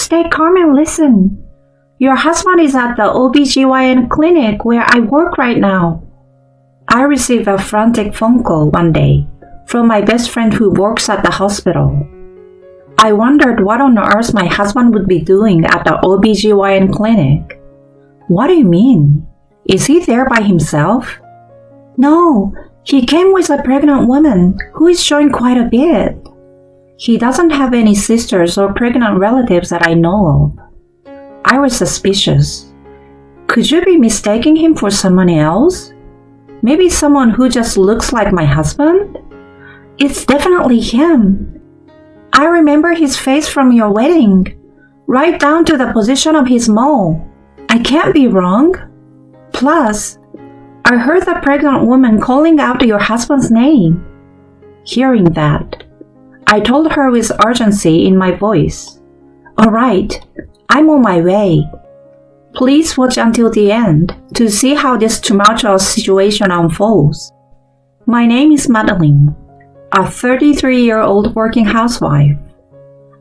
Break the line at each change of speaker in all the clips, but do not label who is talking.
stay calm and listen. Your husband is at the OB/GYN clinic where I work right now. I received a frantic phone call one day from my best friend who works at the hospital. I wondered what on earth my husband would be doing at the OB/GYN clinic. What do you mean? Is he there by himself? No, he came with a pregnant woman who is showing quite a bit. He doesn't have any sisters or pregnant relatives that I know of. I was suspicious. Could you be mistaking him for someone else? Maybe someone who just looks like my husband? It's definitely him. I remember his face from your wedding, right down to the position of his mole. I can't be wrong. Plus, I heard the pregnant woman calling out your husband's name. Hearing that, I told her with urgency in my voice, "All right, I'm on my way. Please watch until the end to see how this tumultuous situation unfolds. My name is Madeline, a 33-year-old working housewife.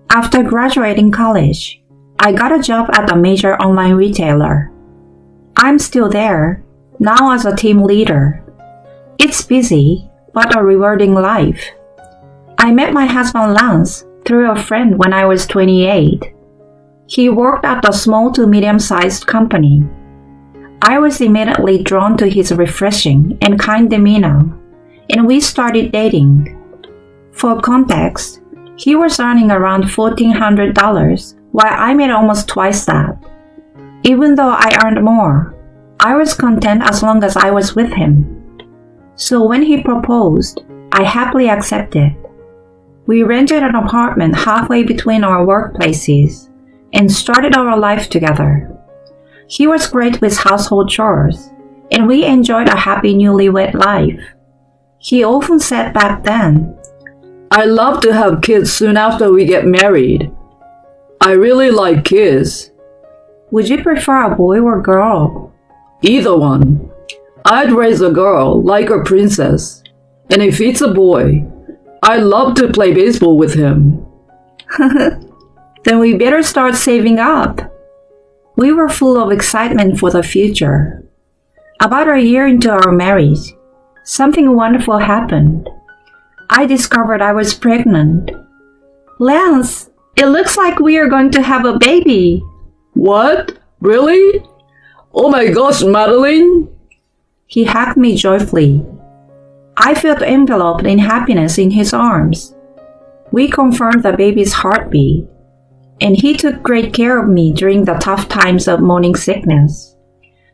After graduating college, I got a job at a major online retailer. I'm still there, now as a team leader. It's busy, but a rewarding life. I met my husband Lance through a friend when I was 28. He worked at a small to medium-sized company. I was immediately drawn to his refreshing and kind demeanor, and we started dating. For context, he was earning around $1,400, while I made almost twice that. Even though I earned more, I was content as long as I was with him. So when he proposed, I happily accepted. We rented an apartment halfway between our workplaces and started our life together. He was great with household chores, and we enjoyed a happy newlywed life. He often said back then, "I'd love to have kids soon after we get married. I really like kids." Would you prefer a boy or girl? Either one. I'd raise a girl like a princess. And if it's a boy, I'd love to play baseball with him. Then we better start saving up. We were full of excitement for the future. About a year into our marriage, something wonderful happened. I discovered I was pregnant. "Lance, it looks like we are going to have a baby." "What? Really? Oh my gosh, Madeline!" He hugged me joyfully. I felt enveloped in happiness in his arms. We confirmed the baby's heartbeat, and he took great care of me during the tough times of morning sickness.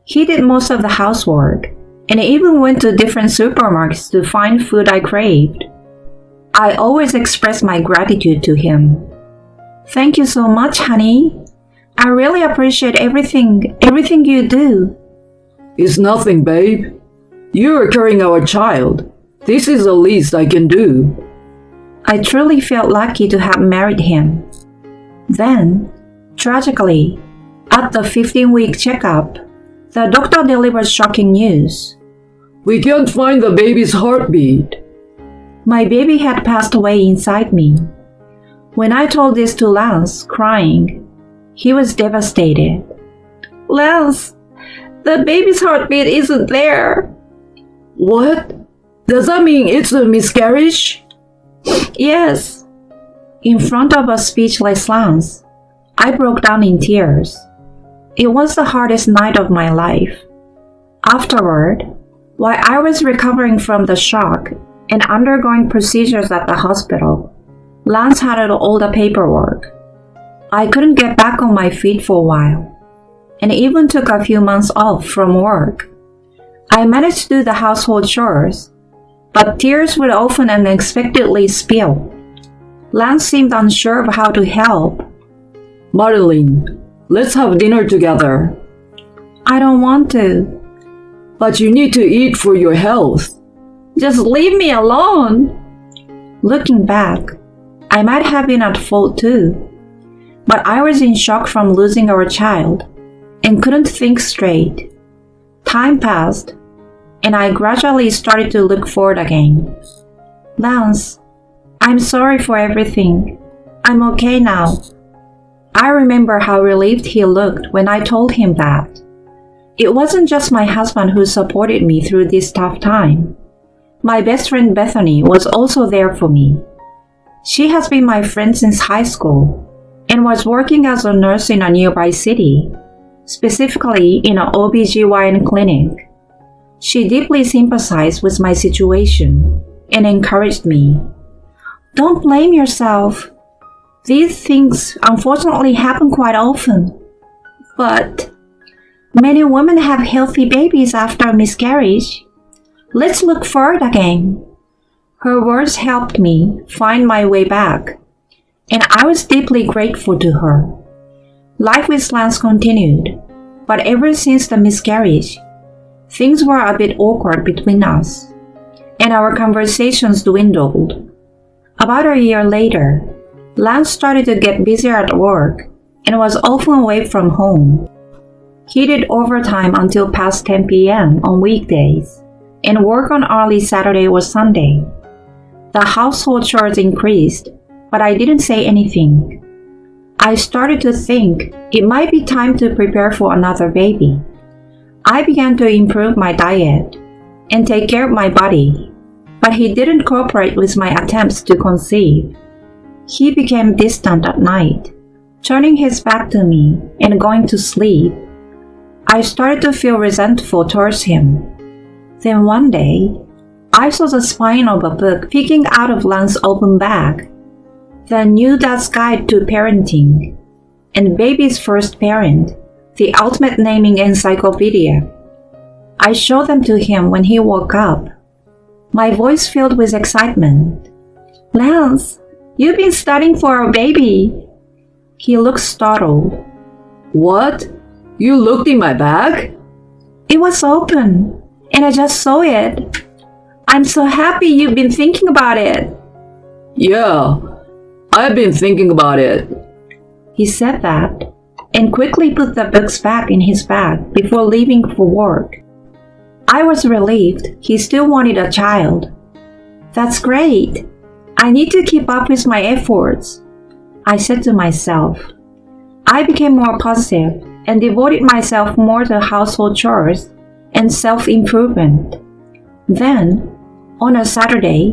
He did most of the housework, and even went to different supermarkets to find food I craved. I always expressed my gratitude to him. "Thank you so much, honey. I really appreciate everything you do." "It's nothing, babe. You are carrying our child. This is the least I can do." I truly felt lucky to have married him. Then, tragically, at the 15-week checkup, the doctor delivered shocking news. "We can't find the baby's heartbeat." My baby had passed away inside me. When I told this to Lance, crying, he was devastated. "Lance, the baby's heartbeat isn't there." "What? Does that mean it's a miscarriage?" "Yes." In front of a speechless Lance, I broke down in tears. It was the hardest night of my life. Afterward, while I was recovering from the shock and undergoing procedures at the hospital, Lance handled all the paperwork. I couldn't get back on my feet for a while, and even took a few months off from work. I managed to do the household chores, but tears would often unexpectedly spill. Lance seemed unsure of how to help. "Madeline, let's have dinner together." "I don't want to." "But you need to eat for your health." "Just leave me alone." Looking back, I might have been at fault too. But I was in shock from losing our child and couldn't think straight. Time passed, and I gradually started to look forward again. "Lance, I'm sorry for everything. I'm okay now." I remember how relieved he looked when I told him that. It wasn't just my husband who supported me through this tough time. My best friend Bethany was also there for me. She has been my friend since high school and was working as a nurse in a nearby city, specifically in an OB/GYN clinic. She deeply sympathized with my situation and encouraged me. Don't blame yourself. These things unfortunately happen quite often. But many women have healthy babies after a miscarriage. Let's look forward again. Her words helped me find my way back, and I was deeply grateful to her. Life with Lance continued, but ever since the miscarriage, things were a bit awkward between us, and our conversations dwindled. About a year later, Lance started to get busier at work and was often away from home. He did overtime until past 10 p.m. on weekdays and worked on early Saturday or Sunday. The household chores increased, but I didn't say anything. I started to think it might be time to prepare for another baby. I began to improve my diet and take care of my body, but he didn't cooperate with my attempts to conceive. He became distant at night, turning his back to me and going to sleep. I started to feel resentful towards him. Then one day, I saw the spine of a book peeking out of Lance's open bag. The New Dad's Guide to Parenting and Baby's First Parent, the ultimate naming encyclopedia. I showed them to him when he woke up. My voice filled with excitement. Lance, you've been studying for a baby. He looked startled.
What? You looked in my bag?
It was open, and I just saw it. I'm so happy you've been thinking about it.
Yeah, I've been thinking about it.
He said that and quickly put the books back in his bag before leaving for work. I was relieved he still wanted a child. That's great. I need to keep up with my efforts, I said to myself. I became more positive and devoted myself more to household chores and self-improvement. Then, on a Saturday,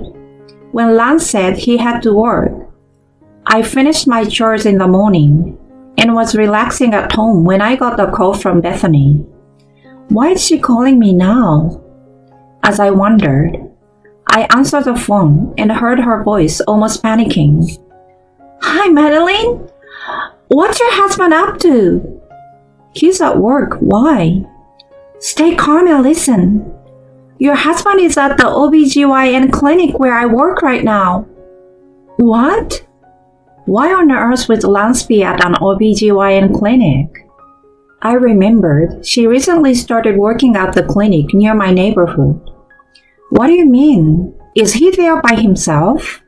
when Lance said he had to work, I finished my chores in the morning and was relaxing at home when I got a call from Bethany. Why is she calling me now? As I wondered, I answered the phone and heard her voice almost panicking. Hi, Madeline. What's your husband up to? He's at work. Why? Stay calm and listen. Your husband is at the OB/GYN clinic where I work right now. What? Why on earth would Lance be at an OB/GYN clinic? I remembered she recently started working at the clinic near my neighborhood. What do you mean? Is he there by himself?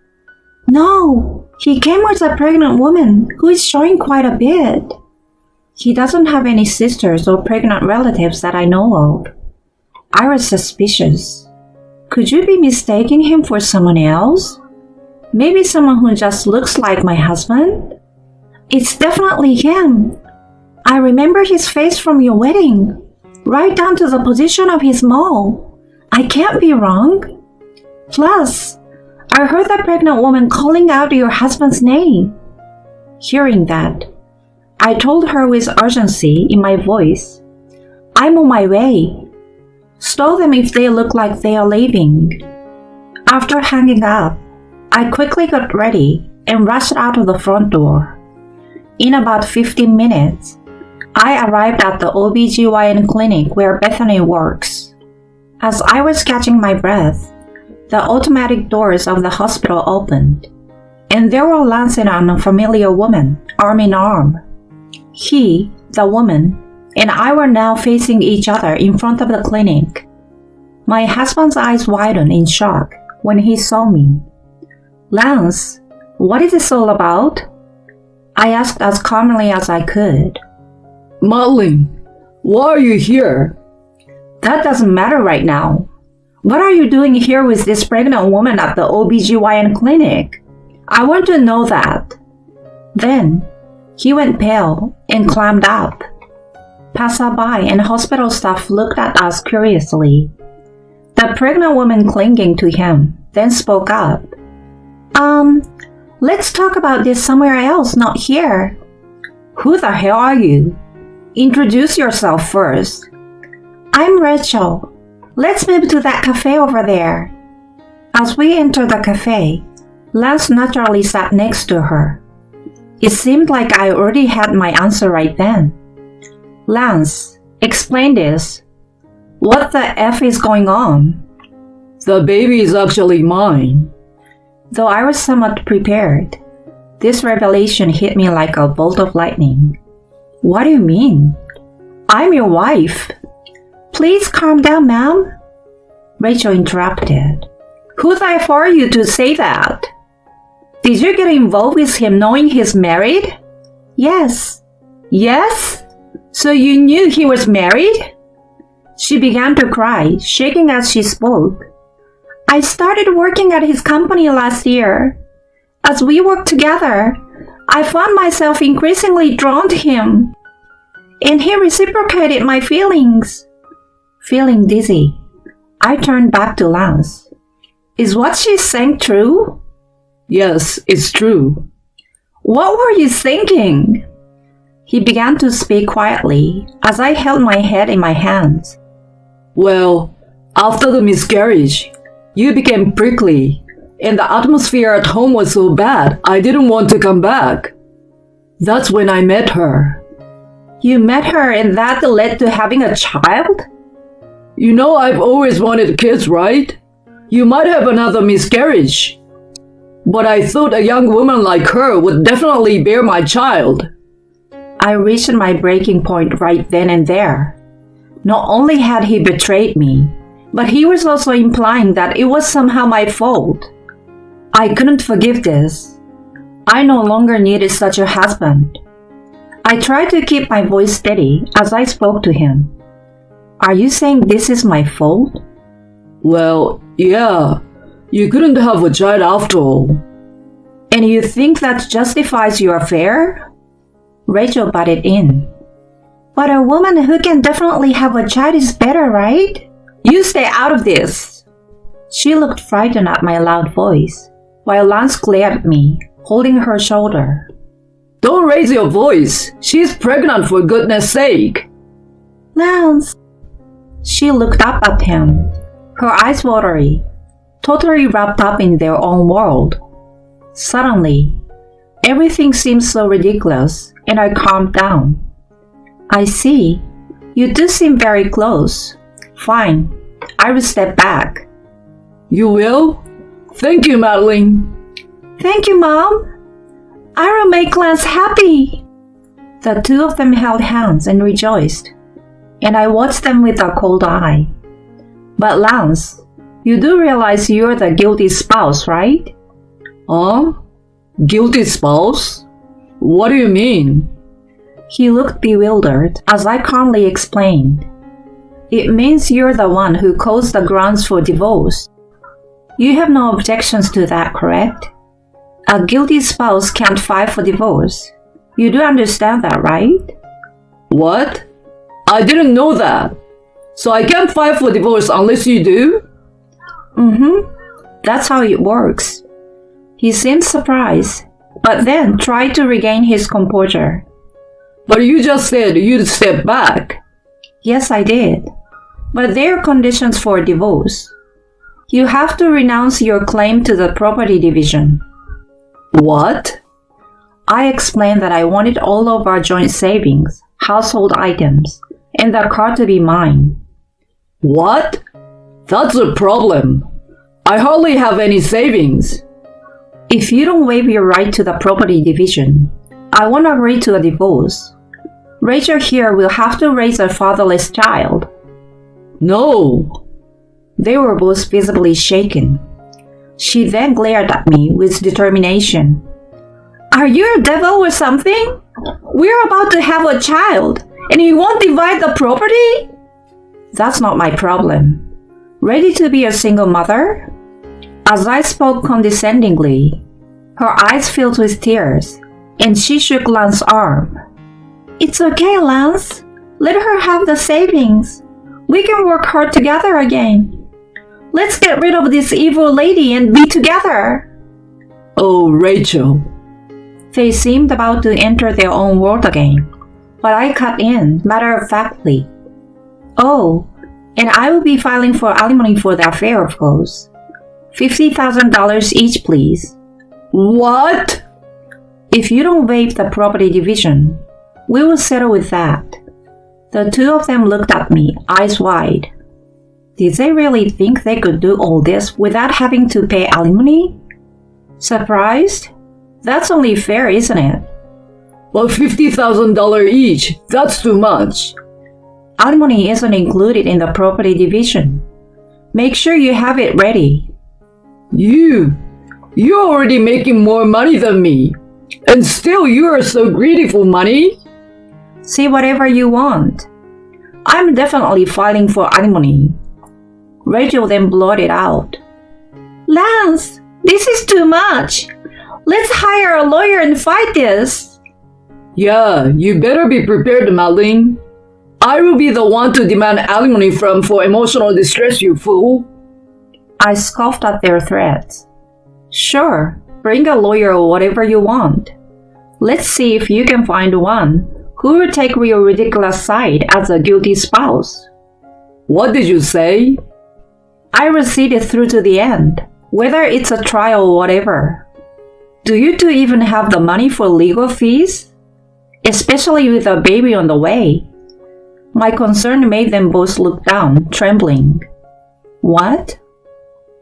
No, he came with a pregnant woman who is showing quite a bit. He doesn't have any sisters or pregnant relatives that I know of. I was suspicious. Could you be mistaking him for someone else? Maybe someone who just looks like my husband? It's definitely him. I remember his face from your wedding, right down to the position of his mole. I can't be wrong. Plus, I heard that pregnant woman calling out your husband's name. Hearing that, I told her with urgency in my voice, I'm on my way. Stop them if they look like they are leaving. After hanging up, I quickly got ready and rushed out of the front door. In about 15 minutes, I arrived at the OB/GYN clinic where Bethany works. As I was catching my breath, the automatic doors of the hospital opened, and there were Lance and an unfamiliar woman, arm in arm. He, the woman, and I were now facing each other in front of the clinic. My husband's eyes widened in shock when he saw me. Lance, what is this all about? I asked as calmly as I could.
Madeline, why are you here?
That doesn't matter right now. What are you doing here with this pregnant woman at the OB/GYN clinic? I want to know that. Then, He went pale and climbed up. Passerby and hospital staff looked at us curiously. The pregnant woman clinging to him then spoke up. Let's talk about this somewhere else, not here. Who the hell are you? Introduce yourself first. I'm Rachel. Let's move to that cafe over there. As we entered the cafe, Lance naturally sat next to her. It seemed like I already had my answer right then. Lance, explain this. What the F is going on?
The baby is actually mine.
Though I was somewhat prepared, this revelation hit me like a bolt of lightning. What do you mean? I'm your wife. Please calm down, ma'am. Rachel interrupted. Who the F are you to say that? Did you get involved with him knowing he's married? Yes. Yes? So you knew he was married? She began to cry, shaking as she spoke. I started working at his company last year. As we worked together, I found myself increasingly drawn to him. And he reciprocated my feelings. Feeling dizzy, I turned back to Lance. Is what she's saying true?
Yes, it's true.
What were you thinking? He began to speak quietly as I held my head in my hands.
Well, after the miscarriage, you became prickly, and the atmosphere at home was so bad I didn't want to come back. That's when I met her.
You met her and that led to having a child?
You know I've always wanted kids, right? You might have another miscarriage. But I thought a young woman like her would definitely bear my child.
I reached my breaking point right then and there. Not only had he betrayed me, but he was also implying that it was somehow my fault. I couldn't forgive this. I no longer needed such a husband. I tried to keep my voice steady as I spoke to him. Are you saying this is my fault?
Well, yeah. You couldn't have a child after all.
And you think that justifies your affair? Rachel butted in. But a woman who can definitely have a child is better, right? You stay out of this. She looked frightened at my loud voice, while Lance glared at me, holding her shoulder.
Don't raise your voice. She's pregnant, for goodness sake.
Lance. She looked up at him, her eyes watery, totally wrapped up in their own world. Suddenly, everything seemed so ridiculous, and I calmed down. I see. You do seem very close. Fine. I will step back.
You will? Thank you, Madeline.
Thank you, Mom. I will make Lance happy. The two of them held hands and rejoiced, and I watched them with a cold eye. But Lance, you do realize you're the guilty spouse, right?
Huh? Guilty spouse? What do you mean?
He looked bewildered as I calmly explained. It means you're the one who caused the grounds for divorce. You have no objections to that, correct? A guilty spouse can't file for divorce. You do understand that, right?
What? I didn't know that. So I can't file for divorce unless you do?
That's how it works. He seemed surprised, but then tried to regain his composure.
But you just said you'd step back.
Yes, I did. But there are conditions for divorce. You have to renounce your claim to the property division.
What?
I explained that I wanted all of our joint savings, household items, and the car to be mine.
What? That's a problem. I hardly have any savings.
If you don't waive your right to the property division, I won't agree to a divorce. Rachel here will have to raise a fatherless child.
No.
They were both visibly shaken. She then glared at me with determination. Are you a devil or something? We're about to have a child, and you won't divide the property? That's not my problem. Ready to be a single mother? As I spoke condescendingly, her eyes filled with tears, and she shook Lance's arm. It's okay, Lance. Let her have the savings. We can work hard together again. Let's get rid of this evil lady and be together.
Oh, Rachel.
They seemed about to enter their own world again, but I cut in matter-of-factly. Oh, and I will be filing for alimony for the affair, of course. $50,000 each, please.
What?
If you don't waive the property division, we will settle with that. The two of them looked at me, eyes wide. Did they really think they could do all this without having to pay alimony? Surprised? That's only fair, isn't it?
But $50,000 each, that's too much.
Alimony isn't included in the property division. Make sure you have it ready.
You're already making more money than me. And still you are so greedy for money?
See whatever you want. I'm definitely filing for alimony. Rachel then blurted out. Lance, this is too much. Let's hire a lawyer and fight this.
Yeah, you better be prepared, Madeline. I will be the one to demand alimony from for emotional distress, you fool.
I scoffed at their threats. Sure, bring a lawyer or whatever you want. Let's see if you can find one who will take your ridiculous side as a guilty spouse.
What did you say?
I will see it through to the end, whether it's a trial or whatever. Do you two even have the money for legal fees? Especially with a baby on the way. My concern made them both look down, trembling. What?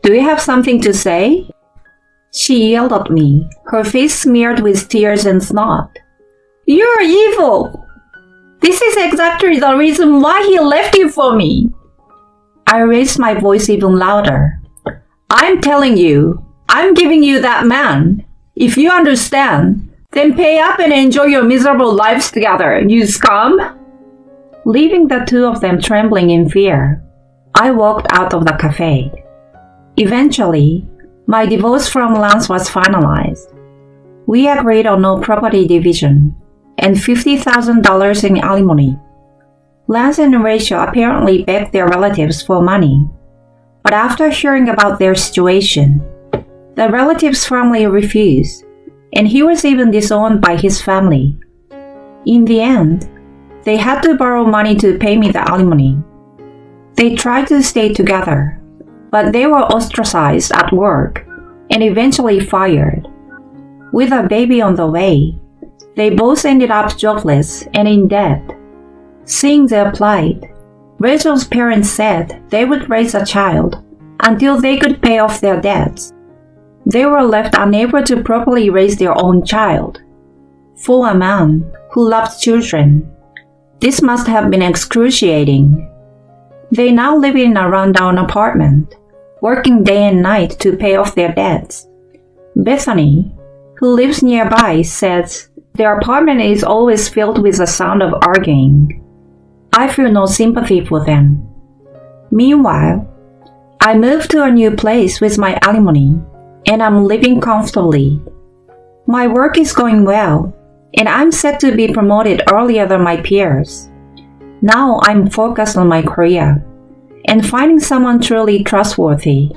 Do you have something to say? She yelled at me, her face smeared with tears and snot. You're evil! This is exactly the reason why he left you for me. I raised my voice even louder. I'm telling you, I'm giving you that man. If you understand, then pay up and enjoy your miserable lives together, you scum! Leaving the two of them trembling in fear, I walked out of the cafe. Eventually, my divorce from Lance was finalized. We agreed on no property division and $50,000 in alimony. Lance and Rachel apparently begged their relatives for money, but after hearing about their situation, the relatives firmly refused, and he was even disowned by his family. In the end, they had to borrow money to pay me the alimony. They tried to stay together, but they were ostracized at work and eventually fired. With a baby on the way, they both ended up jobless and in debt. Seeing their plight, Rachel's parents said they would raise a child until they could pay off their debts. They were left unable to properly raise their own child. For a man who loved children, this must have been excruciating. They now live in a rundown apartment, working day and night to pay off their debts. Bethany, who lives nearby, says their apartment is always filled with the sound of arguing. I feel no sympathy for them. Meanwhile, I moved to a new place with my alimony, and I'm living comfortably. My work is going well, and I'm set to be promoted earlier than my peers. Now I'm focused on my career and finding someone truly trustworthy.